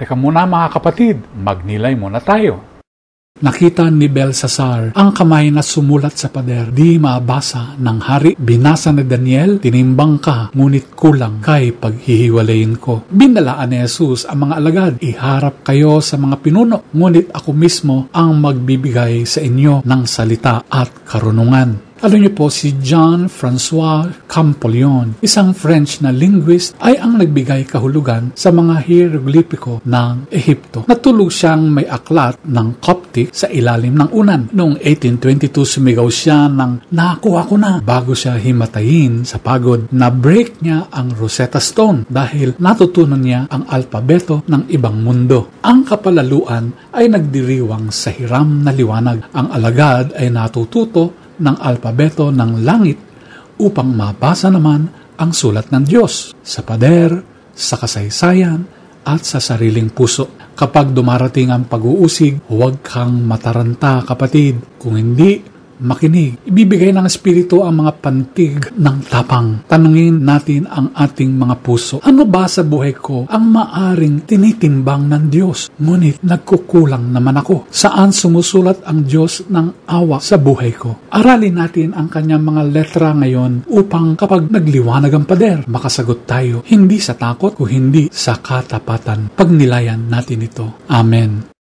Teka muna mga kapatid, magnilay muna tayo. Nakita ni Belsasar ang kamay na sumulat sa pader, di mabasa ng hari. Binasa ni Daniel, tinimbang ka, ngunit kulang kay paghihiwalayin ko. Binalaan ni Jesus ang mga alagad, iharap kayo sa mga pinuno, ngunit ako mismo ang magbibigay sa inyo ng salita at karunungan. Alam niyo po, si Jean-François Champollion, isang French na linguist, ay ang nagbigay kahulugan sa mga hieroglipiko ng Ehipto. Natulog siyang may aklat ng Coptic sa ilalim ng unan. Noong 1822, sumigaw siya ng "Nakuha ko na!" bago siya himatayin sa pagod. Na-break niya ang Rosetta Stone dahil natutunan niya ang alpabeto ng ibang mundo. Ang kapalaluan ay nagdiriwang sa hiram na liwanag. Ang alagad ay natututo ng alpabeto ng langit upang mabasa naman ang sulat ng Diyos sa pader, sa kasaysayan, at sa sariling puso. Kapag dumarating ang pag-uusig, huwag kang mataranta, kapatid. Kung hindi, makinig. Ibibigay ng Espiritu ang mga pantig ng tapang. Tanungin natin ang ating mga puso. Ano ba sa buhay ko ang maaring tinitimbang ng Diyos? Ngunit nagkukulang naman ako. Saan sumusulat ang Diyos ng awa sa buhay ko? Aralin natin ang kanyang mga letra ngayon upang kapag nagliwanag ang pader, makasagot tayo. Hindi sa takot, o hindi sa katapatan. Pagnilayan natin ito. Amen.